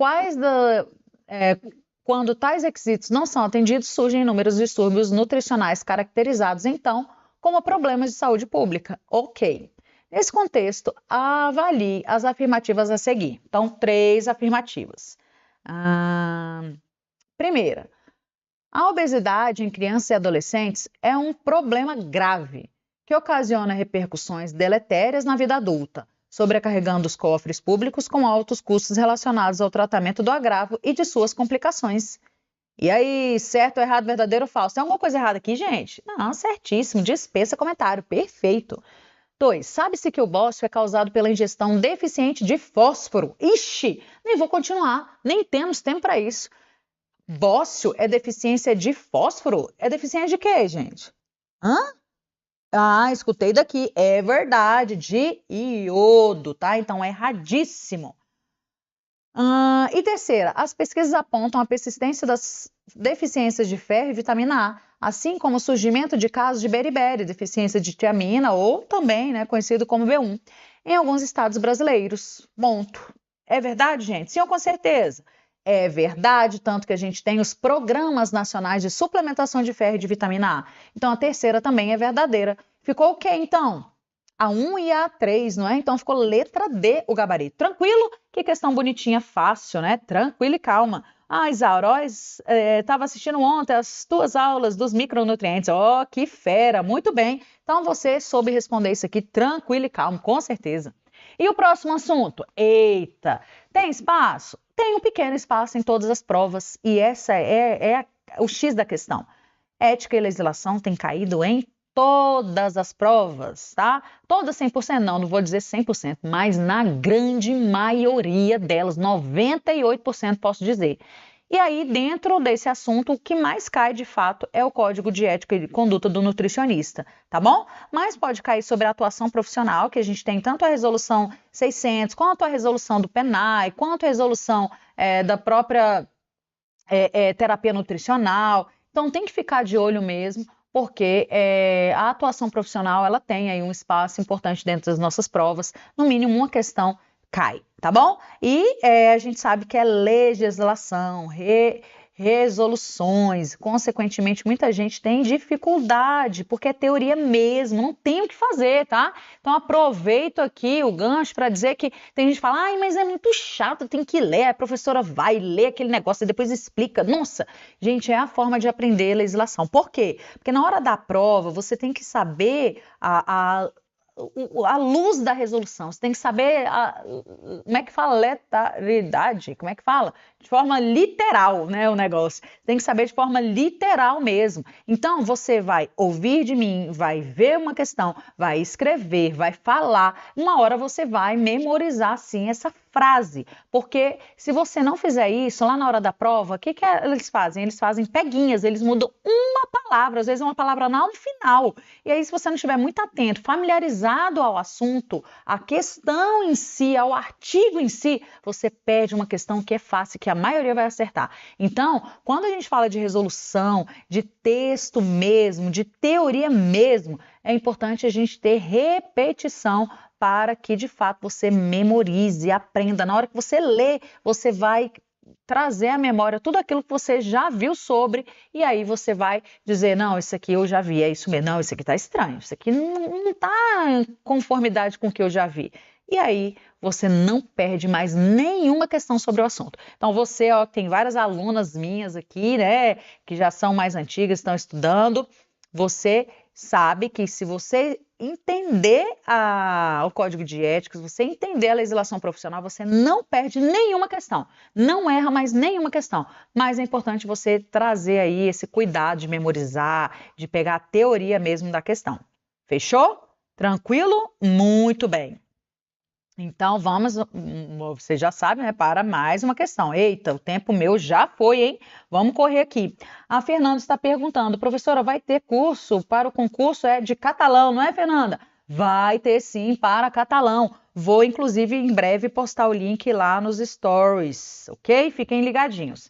quando tais requisitos não são atendidos, surgem inúmeros distúrbios nutricionais caracterizados, então, como problemas de saúde pública. Ok. Nesse contexto, avalie as afirmativas a seguir. Então, 3 afirmativas. Primeira, a obesidade em crianças e adolescentes é um problema grave que ocasiona repercussões deletérias na vida adulta, sobrecarregando os cofres públicos com altos custos relacionados ao tratamento do agravo e de suas complicações. E aí, certo, errado, verdadeiro ou falso? Tem alguma coisa errada aqui, gente? Não, certíssimo, dispensa comentário, perfeito. 2. Sabe-se que o bócio é causado pela ingestão deficiente de fósforo. Ixi, nem vou continuar, nem temos tempo para isso. Bócio é deficiência de fósforo? É deficiência de quê, gente? Hã? Escutei daqui. É verdade, de iodo, tá? Então é erradíssimo. E terceira, as pesquisas apontam a persistência das deficiências de ferro e vitamina A, assim como o surgimento de casos de beriberi, deficiência de tiamina, ou também, né, conhecido como B1, em alguns estados brasileiros. Ponto. É verdade, gente? Sim, ou com certeza? É verdade, tanto que a gente tem os programas nacionais de suplementação de ferro e de vitamina A. Então, a terceira também é verdadeira. Ficou o quê, então? A 1 e a 3, não é? Então, ficou letra D o gabarito. Tranquilo? Que questão bonitinha, fácil, né? Tranquilo e calma. Isaura, estava assistindo ontem as tuas aulas dos micronutrientes. Oh, que fera! Muito bem. Então, você soube responder isso aqui tranquilo e calmo, com certeza. E o próximo assunto? Eita, tem espaço? Tem um pequeno espaço em todas as provas e essa é o X da questão. Ética e legislação tem caído em todas as provas, tá? Todas 100% não vou dizer 100%, mas na grande maioria delas, 98% posso dizer. E aí, dentro desse assunto, o que mais cai de fato é o Código de Ética e Conduta do Nutricionista, tá bom? Mas pode cair sobre a atuação profissional, que a gente tem tanto a Resolução 600, quanto a Resolução do PNAE, quanto a Resolução da própria terapia nutricional. Então, tem que ficar de olho mesmo, porque a atuação profissional ela tem aí um espaço importante dentro das nossas provas, no mínimo uma questão cai, tá bom? E a gente sabe que é legislação, resoluções, consequentemente muita gente tem dificuldade, porque é teoria mesmo, não tem o que fazer, tá? Então aproveito aqui o gancho para dizer que tem gente que fala, mas é muito chato, tem que ler, a professora vai ler aquele negócio e depois explica. Nossa, gente, é a forma de aprender legislação. Por quê? Porque na hora da prova você tem que saber a luz da resolução, você tem que saber como é que fala letalidade, como é que fala? De forma literal, né, o negócio. Tem que saber de forma literal mesmo. Então, você vai ouvir de mim, vai ver uma questão, vai escrever, vai falar. Uma hora você vai memorizar, sim, essa frase. Porque se você não fizer isso, lá na hora da prova, o que eles fazem? Eles fazem peguinhas, eles mudam uma palavra, às vezes uma palavra no final. E aí, se você não estiver muito atento, familiarizado ao assunto, à questão em si, ao artigo em si, você perde uma questão que é fácil, que a maioria vai acertar. Então, quando a gente fala de resolução, de texto mesmo, de teoria mesmo, é importante a gente ter repetição para que, de fato, você memorize, aprenda. Na hora que você lê, você vai trazer à memória tudo aquilo que você já viu sobre, e aí você vai dizer, não, isso aqui eu já vi, é isso mesmo, não, isso aqui tá estranho, isso aqui não tá em conformidade com o que eu já vi. E aí você não perde mais nenhuma questão sobre o assunto. Então você, tem várias alunas minhas aqui, né, que já são mais antigas, estão estudando, você sabe que se você entender o código de ética, se você entender a legislação profissional, você não perde nenhuma questão, não erra mais nenhuma questão. Mas é importante você trazer aí esse cuidado de memorizar, de pegar a teoria mesmo da questão. Fechou? Tranquilo? Muito bem. Então, vamos, você já sabe, né, para mais uma questão. Eita, o tempo meu já foi, hein? Vamos correr aqui. A Fernanda está perguntando, professora, vai ter curso para o concurso de catalão, não é, Fernanda? Vai ter sim para catalão. Vou, inclusive, em breve postar o link lá nos stories, ok? Fiquem ligadinhos.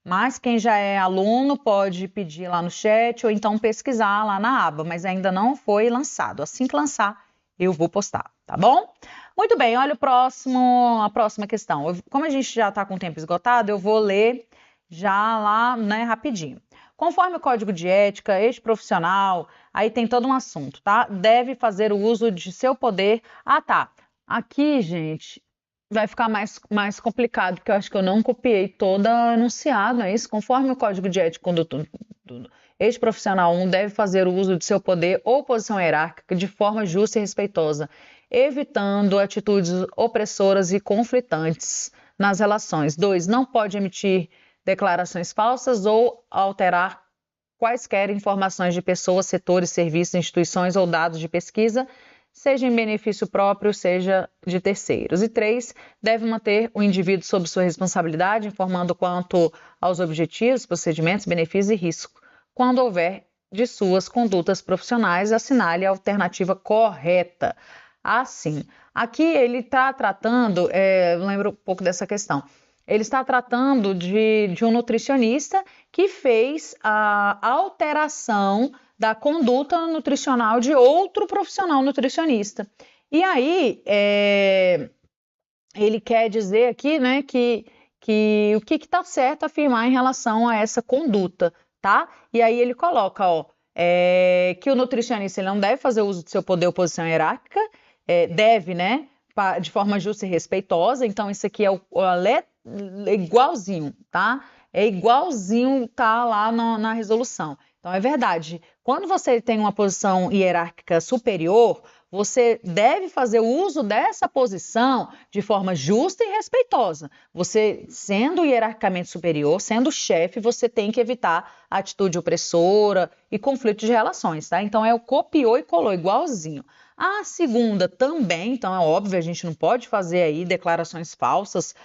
Mas quem já é aluno pode pedir lá no chat ou então pesquisar lá na aba, mas ainda não foi lançado. Assim que lançar, eu vou postar, tá bom? Muito bem, olha a próxima questão. Como a gente já está com o tempo esgotado, eu vou ler já lá, né, rapidinho. Conforme o Código de Ética, este profissional, aí tem todo um assunto, tá? Deve fazer o uso de seu poder. Ah, tá. Aqui, gente, vai ficar mais complicado, porque eu acho que eu não copiei todo o enunciado, é isso? Conforme o Código de Ética, este profissional deve fazer o uso de seu poder ou posição hierárquica de forma justa e respeitosa, evitando atitudes opressoras e conflitantes nas relações. 2. Não pode emitir declarações falsas ou alterar quaisquer informações de pessoas, setores, serviços, instituições ou dados de pesquisa, seja em benefício próprio, seja de terceiros. E 3, deve manter o indivíduo sob sua responsabilidade, informando quanto aos objetivos, procedimentos, benefícios e risco. Quando houver de suas condutas profissionais, assinale a alternativa correta. Assim, aqui ele está tratando, eu lembro um pouco dessa questão, ele está tratando de um nutricionista que fez a alteração da conduta nutricional de outro profissional nutricionista. E aí, ele quer dizer aqui, né, que o que está certo afirmar em relação a essa conduta, tá? E aí ele coloca, que o nutricionista ele não deve fazer uso do seu poder ou posição hierárquica, deve, né, de forma justa e respeitosa. Então, isso aqui é igualzinho, tá? É igualzinho tá lá na resolução. Então, é verdade. Quando você tem uma posição hierárquica superior, você deve fazer uso dessa posição de forma justa e respeitosa. Você, sendo hierarquicamente superior, sendo chefe, você tem que evitar atitude opressora e conflito de relações, tá? Então, é o copiou e colou, igualzinho. A segunda também, então é óbvio, a gente não pode fazer aí declarações falsas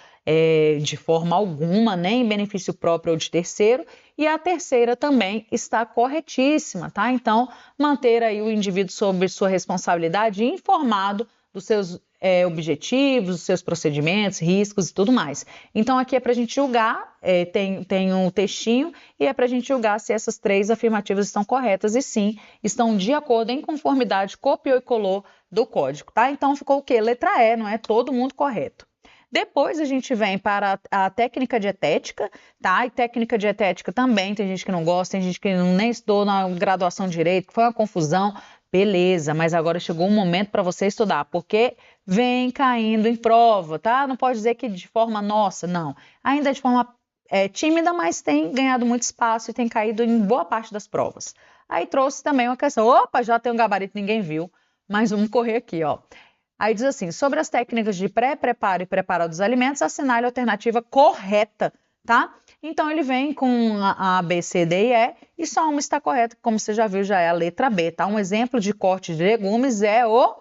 de forma alguma, nem em benefício próprio ou de terceiro. E a terceira também está corretíssima, tá? Então, manter aí o indivíduo sob sua responsabilidade, informado dos seus objetivos, dos seus procedimentos, riscos e tudo mais. Então, aqui é para a gente julgar, tem um textinho, e é para a gente julgar se essas 3 afirmativas estão corretas, e sim, estão de acordo, em conformidade, copiou e colou do código, tá? Então, ficou o quê? Letra E, não é todo mundo correto. Depois a gente vem para a técnica dietética, tá? E técnica dietética também, tem gente que não gosta, tem gente que nem estudou na graduação de Direito, que foi uma confusão. Beleza, mas agora chegou um momento para você estudar, porque vem caindo em prova, tá? Não pode dizer que de forma nossa, não. Ainda de forma tímida, mas tem ganhado muito espaço e tem caído em boa parte das provas. Aí trouxe também uma questão, opa, já tem um gabarito, ninguém viu, mas vamos correr aqui, ó. Aí diz assim, sobre as técnicas de pré-preparo e preparo dos alimentos, assinale a alternativa correta, tá? Então, ele vem com a B, C, D e E, e só uma está correta, como você já viu, já é a letra B, tá? Um exemplo de corte de legumes é o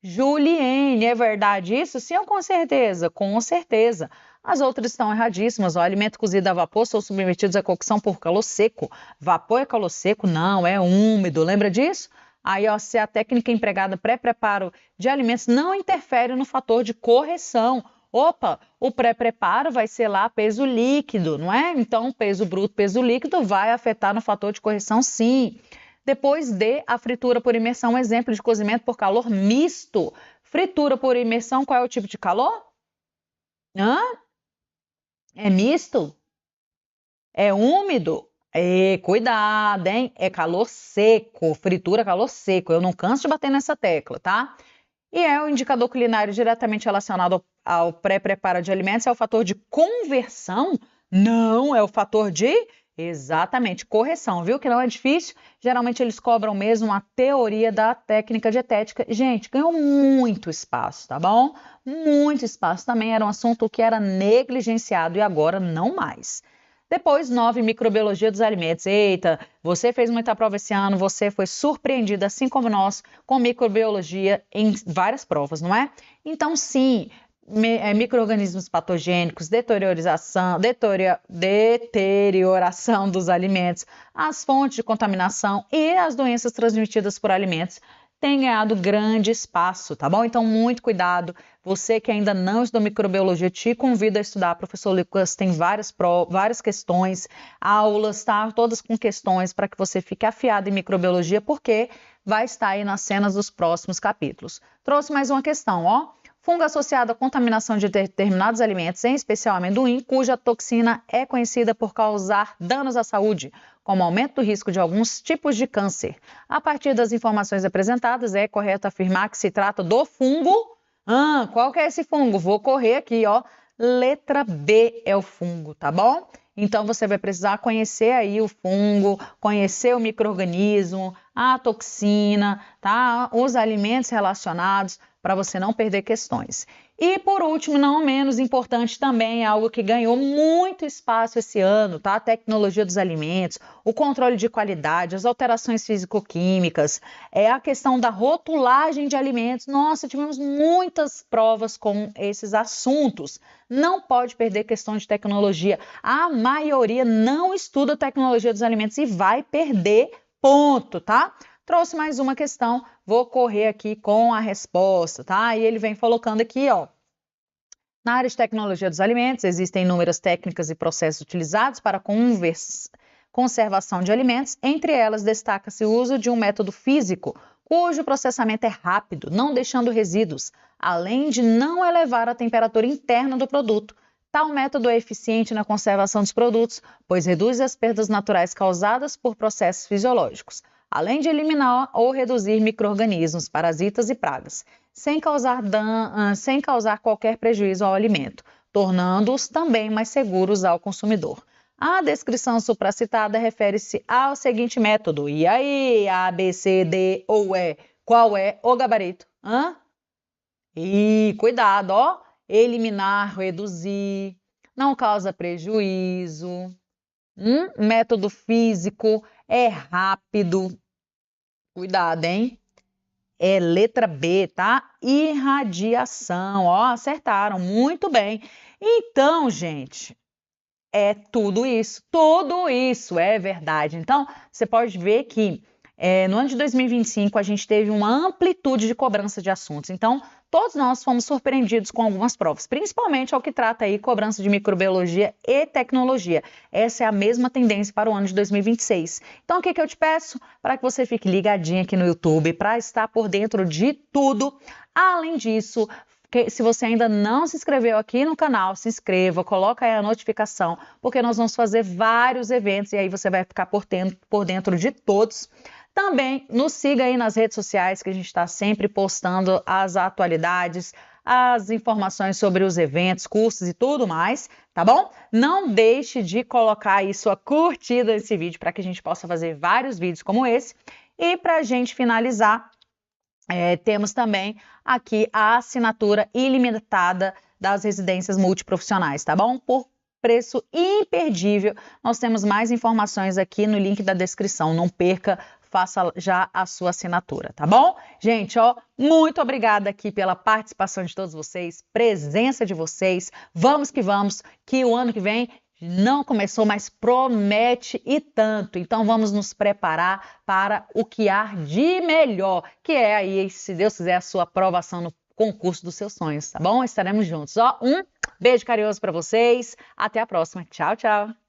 julienne. É verdade isso? Sim ou com certeza? Com certeza. As outras estão erradíssimas. O alimento cozido a vapor são submetidos à cocção por calor seco. Vapor é calor seco? Não, é úmido. Lembra disso? Aí, ó, se a técnica empregada pré-preparo de alimentos não interfere no fator de correção. Opa, o pré-preparo vai ser lá peso líquido, não é? Então, peso bruto, peso líquido vai afetar no fator de correção, sim. Depois D, a fritura por imersão, um exemplo de cozimento por calor misto. Fritura por imersão, qual é o tipo de calor? Hã? É misto? É úmido? Cuidado, hein? É calor seco, fritura calor seco. Eu não canso de bater nessa tecla, tá? E é o indicador culinário diretamente relacionado ao pré-preparo de alimentos, é o fator de conversão? Não, é o fator de, exatamente, correção, viu? Que não é difícil. Geralmente eles cobram mesmo a teoria da técnica dietética. Gente, ganhou muito espaço, tá bom? Muito espaço. Também era um assunto que era negligenciado e agora não mais. Depois, 9, microbiologia dos alimentos. Eita, você fez muita prova esse ano, você foi surpreendida, assim como nós, com microbiologia em várias provas, não é? Então, sim, micro-organismos patogênicos, deterioração dos alimentos, as fontes de contaminação e as doenças transmitidas por alimentos tem ganhado grande espaço, tá bom? Então, muito cuidado. Você que ainda não estudou microbiologia, te convido a estudar. Professor Lucas tem várias questões, aulas, tá? Todas com questões para que você fique afiado em microbiologia, porque vai estar aí nas cenas dos próximos capítulos. Trouxe mais uma questão, ó. fungo associado à contaminação de determinados alimentos, em especial amendoim, cuja toxina é conhecida por causar danos à saúde, como aumento do risco de alguns tipos de câncer. A partir das informações apresentadas, é correto afirmar que se trata do fungo. Qual que é esse fungo? Vou correr aqui, ó. Letra B é o fungo, tá bom? Então, você vai precisar conhecer aí o fungo, conhecer o micro-organismo, a toxina, tá? Os alimentos relacionados, para você não perder questões. E, por último, não menos importante também, algo que ganhou muito espaço esse ano, tá? A tecnologia dos alimentos, o controle de qualidade, as alterações físico-químicas, a questão da rotulagem de alimentos. Nossa, tivemos muitas provas com esses assuntos. Não pode perder questão de tecnologia. A maioria não estuda tecnologia dos alimentos e vai perder, ponto, tá? Trouxe mais uma questão, vou correr aqui com a resposta, tá? E ele vem colocando aqui, ó. Na área de tecnologia dos alimentos, existem inúmeras técnicas e processos utilizados para conservação de alimentos. Entre elas, destaca-se o uso de um método físico, cujo processamento é rápido, não deixando resíduos, além de não elevar a temperatura interna do produto. Tal método é eficiente na conservação dos produtos, pois reduz as perdas naturais causadas por processos fisiológicos, além de eliminar ou reduzir micro-organismos, parasitas e pragas, sem causar qualquer prejuízo ao alimento, tornando-os também mais seguros ao consumidor. A descrição supracitada refere-se ao seguinte método. E aí, A, B, C, D ou E? Qual é o gabarito? E cuidado, ó. Eliminar, reduzir, não causa prejuízo. Método físico, é rápido. Cuidado, hein? É letra B, tá? Irradiação, ó, acertaram, muito bem. Então, gente, é tudo isso é verdade. Então, você pode ver que no ano de 2025 a gente teve uma amplitude de cobrança de assuntos. Então, todos nós fomos surpreendidos com algumas provas, principalmente ao que trata aí cobrança de microbiologia e tecnologia. Essa é a mesma tendência para o ano de 2026. Então, o que eu te peço? Para que você fique ligadinho aqui no YouTube, para estar por dentro de tudo. Além disso, se você ainda não se inscreveu aqui no canal, se inscreva, coloca aí a notificação, porque nós vamos fazer vários eventos e aí você vai ficar por dentro de todos. Também nos siga aí nas redes sociais, que a gente está sempre postando as atualidades, as informações sobre os eventos, cursos e tudo mais, tá bom? Não deixe de colocar aí sua curtida nesse vídeo para que a gente possa fazer vários vídeos como esse. E para a gente finalizar, temos também aqui a assinatura ilimitada das residências multiprofissionais, tá bom? Por preço imperdível. Nós temos mais informações aqui no link da descrição. Não perca, faça já a sua assinatura, tá bom? Gente, ó, muito obrigada aqui pela participação de todos vocês, presença de vocês. Vamos, que o ano que vem não começou, mas promete e tanto. Então vamos nos preparar para o que há de melhor, que é aí, se Deus quiser, a sua aprovação no concurso dos seus sonhos, tá bom? Estaremos juntos. Ó, um beijo carinhoso para vocês. Até a próxima. Tchau, tchau.